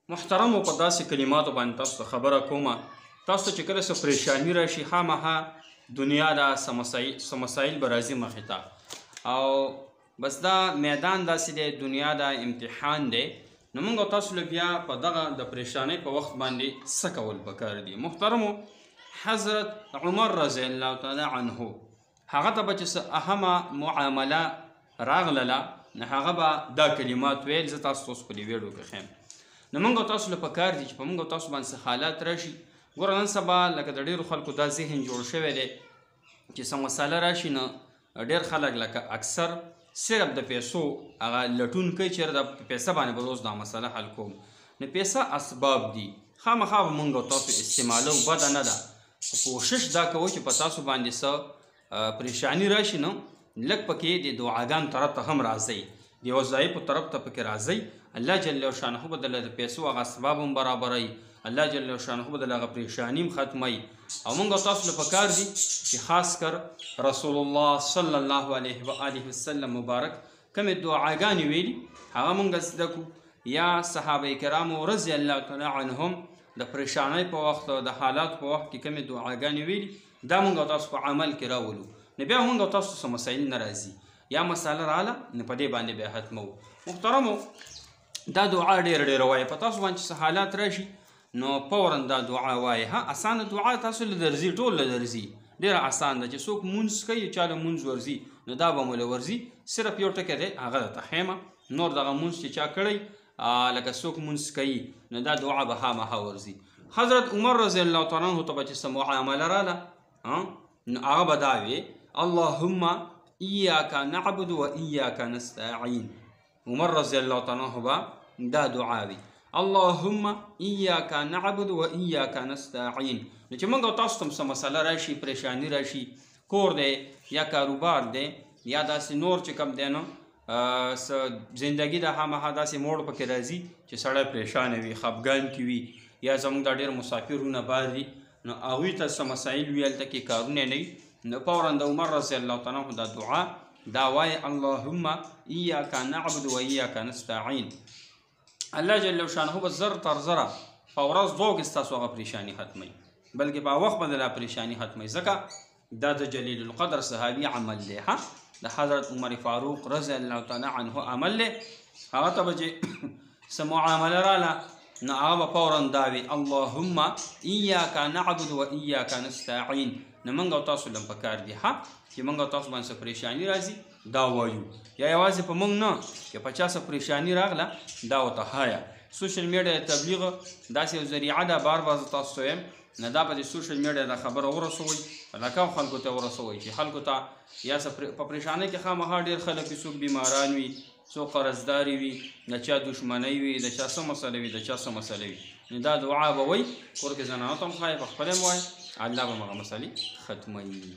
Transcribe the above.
محترمو په داسې کلماتو باندې تاسو ته خبره کومه. تاسو ته چې کله څه پریشاني راشي خامخا دنیا دا څه مسایل به راځي مخې ته، او بس دا میدان داسې دی، دنیا دا امتحان دی. نو موږ تاسو له بیا په دغه د پریشانۍ په وخت باندې څه کول پکار دي. محترمو حضرت عمر رضی الله تعالی عنه هغه ته به چې څه اهمه معامله راغلله نو هغه به دا کلمات ویل. زه تاسو په دې ویډیو کې ښیم. نو موږ تاسو له پکار دي چې په موږ تاسو باندې څه حالات راشي. ګوره نن سبا لکه د ډېرو خلکو دا ذهن جوړ شوی دی چې څه مسله راشي نو ډېر خلک لکه اکثر صرف د پیسو هغه لټون کوي چې د پیسه باندې به اوس دا مسله حل کوم. نو پیسه اسباب دي، خامخا به موږ تاسو استعمالو، بده نه ده. کوشش دا کوو چې په تاسو باندې څه پریشانی راشي نو لږ پکې د دعاګانو طرف ته هم راځئ، د وظایفو طرف ته پکې راځئ. الله جل شانه به دله د پیسو هغه اسباب هم برابروي، الله جل شانه به دله هغه پریشاني هم ختموي. او موږ تاسو له پکار دي چې خاص کر رسول الله صلی الله علیه و آله وسلم مبارک کومې دعاګانې ویلي هغه موږ زده کړو، یا صحابه کرامو رضی الله تعالی عنهم د پریشانۍ په وخت او د حالات په وخت کې کومې دعاګانې ویلي دا موږ تاسو په عمل کې راولو. نو بیا موږ تاسو څه مسایل نه راځي یا مساله رااله نو په دې باندې بیا ختمو. محترمو دا دعا ډېره وایي په تاسو باندې څه حالات راشي نو فورا دا دعا وایي. ها اسانه دعا تاسو له درځي، ټول له درځي، ډېره اسان ده. چې څوک مونځ کوي چا له مونځ ورځي نو دا به مو له ورځي. صرف یو ټکی دی هغه درته ښیمه، نور دغه مونځ چې چا کړی لکه څوک مونځ کوي نو دا دعا به خامخا ورځي. حضرت عمر رضی الله تعالی عنه ته به چې څه معامله راله نو هغه به دا وي اللهم ایاک نعبد و ایاک نستعین. عمر رضی الله تعالی عنه به دا دعا وي اللهم ایاک نعبد و ایاک نستعین. نو چې موږ تاسو ته څه مسله راشي، پریشانی راشي، کور دی یا کاروبار دی یا داسې نور چې کوم دی نو زندگی د خامخا داسې موړ پکې راځي چې سړی پریشانه وي، خفګان کې وي، یا زموږ دا ډېر مسافرونه بار دي نو هغوی ته څه مسایل وي هلته کې کارونه نه وي نو فورا د عمر رضی الله تعالی عنه دا دعا دا وایي اللهم ایاک نعبد و ایاک نستعین. الله جل شانه به زر تر زره په ورځ دوه کې ستاسو هغه پریشاني ختموي، بلکې په وخت باندې لا پریشاني ختموي. ځکه دا د جلیل القدر صحابي عمل دی، ها د حضرت عمر فاروق رضی الله تعالی عنه عمل دی. هغه ته به چې څه معامله راله نو هغه به فورا دا وي اللهم ایاک نعبد و ایاک نستعین. نو موږ تاسو له پکار دي ها چې موږ تاسو باندې څه پریشاني راځي دا وایو، یا یوازې په موږ نه چې په چا څه پریشاني راغله دا ورته ښایه. سوشل میډیا تبلیغ داسې یو ذریعه ده، بار بار زه تاسو ته وایم نه دا په دې سوشل میډیا دا خبره ورسوئ، لکه خلکو ته ورسوئ چې خلکو ته یا څه په پریشانۍ کې خامخا ډېر خلک وي، څوک بیماران وي، څوک قرضداري وي، د چا دشمنۍ وي، د چا څه مسله وي، د چا څه مسله وي. نو دا دعا به وایي، کور کې زنانو ته هم ښایي، په خپله هم وایي، الله به هغه مسلې ختموي.